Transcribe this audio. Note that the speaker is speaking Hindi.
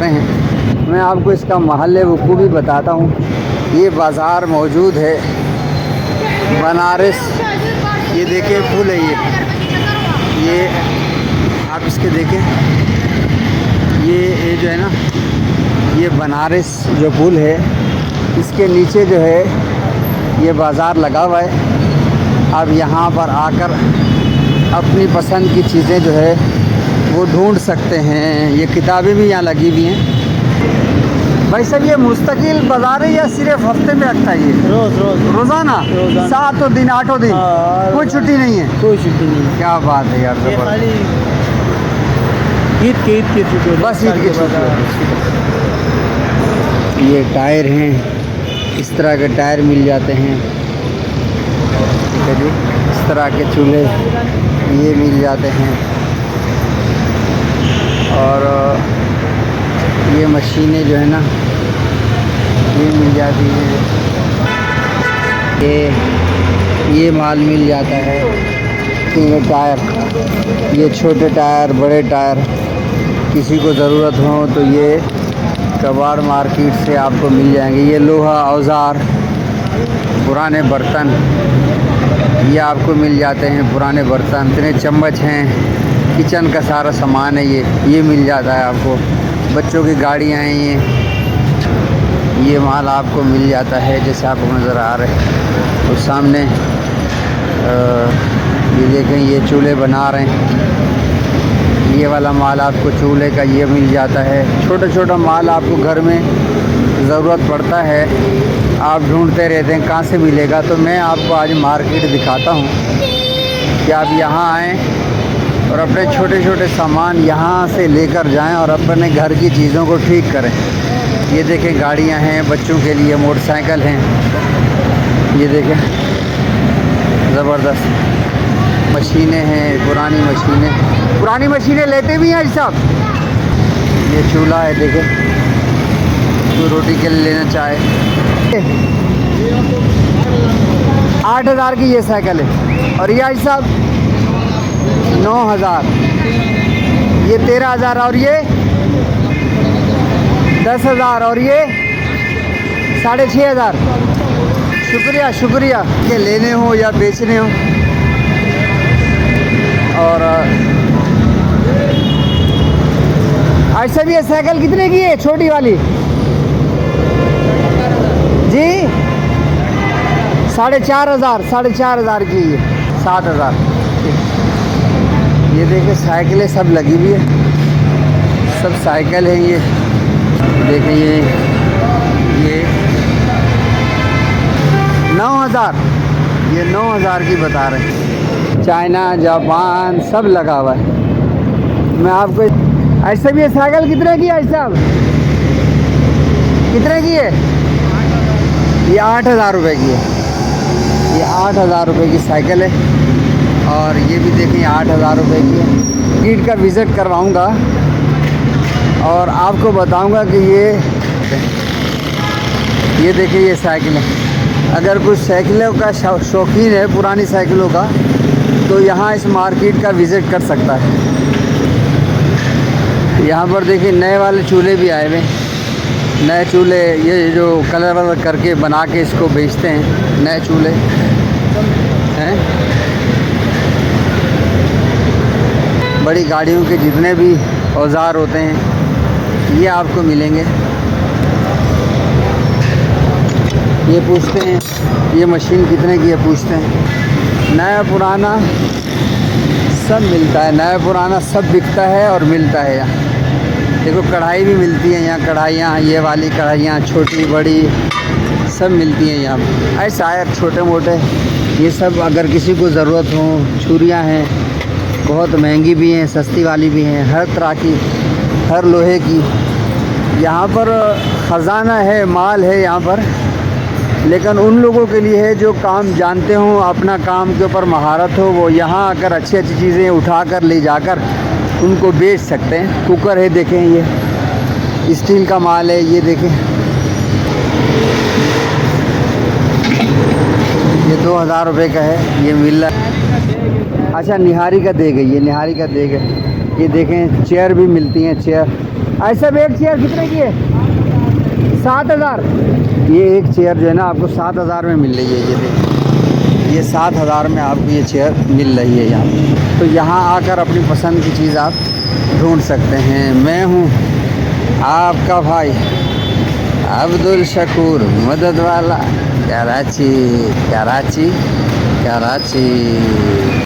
रहे हैं। मैं आपको इसका महल वक़ूफ़ भी बताता हूँ। ये बाज़ार मौजूद है बनारस। ये देखिए पुल है ये आप इसके देखें, ये जो है ना, ये बनारस जो पुल है, इसके नीचे जो है ये बाज़ार लगा हुआ है। आप यहाँ पर आकर अपनी पसंद की चीज़ें जो है वो ढूंढ सकते हैं। ये किताबें भी यहाँ लगी हुई हैं। भाई साहब, ये मुस्तकिल बाज़ार है या सिर्फ हफ्ते में लगता है? ये रोज़ाना 7 दिन 8 दिन कोई छुट्टी नहीं है? कोई छुट्टी नहीं। क्या बात है यार, ईद की छुट्टी, बस ईद की छुट्टी। ये टायर हैं, इस तरह के टायर मिल जाते हैं। ठीक है जी, इस तरह के चूल्हे ये मिल जाते हैं। और ये मशीनें जो है ना, ये मिल जाती हैं। ये माल मिल जाता है। ये टायर, ये छोटे टायर, बड़े टायर, किसी को ज़रूरत हो तो ये कबाड़ मार्केट से आपको मिल जाएंगे। ये लोहा औजार, पुराने बर्तन, ये आपको मिल जाते हैं। पुराने बर्तन, इतने चम्मच हैं, किचन का सारा सामान है ये मिल जाता है आपको। बच्चों की गाड़ियाँ हैं, ये माल आपको मिल जाता है जैसे आपको नज़र आ रहे हैं। और सामने ये देखें, ये चूल्हे बना रहे हैं। ये वाला माल आपको चूल्हे का ये मिल जाता है। छोटा छोटा माल आपको घर में ज़रूरत पड़ता है, आप ढूंढते रहते हैं कहाँ से मिलेगा। तो मैं आपको आज मार्केट दिखाता हूँ कि आप यहाँ आएँ और अपने छोटे छोटे सामान यहाँ से लेकर जाएं और अपने घर की चीज़ों को ठीक करें। ये देखें, गाड़ियाँ हैं बच्चों के लिए, मोटरसाइकिल हैं। ये देखें, ज़बरदस्त मशीनें हैं, पुरानी मशीनें लेते भी हैं भाई साहब। ये चूल्हा है, देखें, तो रोटी के लिए लेना चाहे। 8,000 की ये साइकिल है। और ये भाई साहब 9,000, ये 13,000, और ये 10,000, और ये 6,500। शुक्रिया के लेने हो या बेचने हो। और ऐसा भी ये साइकिल कितने की है, छोटी वाली जी? 4,500 की है, 7,000। ये देखिए साइकिलें सब लगी हुई है, सब साइकिल है। ये देखिए, ये 9,000, ये 9,000 की बता रहे हैं। चाइना, जापान सब लगा हुआ है। मैं आपको ऐसे भी ये साइकिल कितने की है साहब? कितने की है? ये 8,000 रुपये की है। ये 8,000 रुपये की साइकिल है। और ये भी देखिए 8,000 रुपये की है। कीट का विज़िट करवाऊँगा और आपको बताऊँगा कि ये देखिए, ये साइकिल है। अगर कुछ साइकिलों का शौकीन है, पुरानी साइकिलों का, तो यहाँ इस मार्केट का विज़िट कर सकता है। यहाँ पर देखिए नए वाले चूल्हे भी आए हुए, नए चूल्हे, ये जो कलर वलर करके बना के इसको बेचते हैं, नए चूल्हे हैं। बड़ी गाड़ियों के जितने भी औजार होते हैं ये आपको मिलेंगे। ये पूछते हैं ये मशीन कितने की है, पूछते हैं। नया पुराना सब मिलता है, नया पुराना सब बिकता है और मिलता है यहाँ। देखो कढ़ाई भी मिलती है यहाँ, कढ़ाइयाँ, ये वाली कढ़ाइयाँ छोटी बड़ी सब मिलती हैं यहाँ। ऐसा है छोटे मोटे ये सब अगर किसी को ज़रूरत हो। छुरियाँ हैं, बहुत महंगी भी हैं, सस्ती वाली भी हैं, हर तरह की, हर लोहे की। यहाँ पर ख़जाना है, माल है यहाँ पर। लेकिन उन लोगों के लिए है जो काम जानते हों, अपना काम के ऊपर महारत हो, वो यहाँ आकर अच्छी अच्छी चीज़ें उठा कर ले जाकर उनको बेच सकते हैं। कुकर है, देखें ये स्टील का माल है, ये देखें ये 2,000 रुपये का है, ये मिल रहा है। अच्छा निहारी का देग है, ये निहारी का देग है। ये देखें चेयर भी मिलती हैं, चेयर ऐसा भी एक चेयर कितने की है? 7,000। ये एक चेयर जो है ना आपको 7,000 में मिल रही है। ये देखिए, ये 7,000 में आपको ये चेयर मिल रही है यहाँ पे। तो यहाँ आकर अपनी पसंद की चीज़ आप ढूंढ सकते हैं। मैं हूँ आपका भाई अब्दुल शकूर मदद वाला, कराची कराची कराची।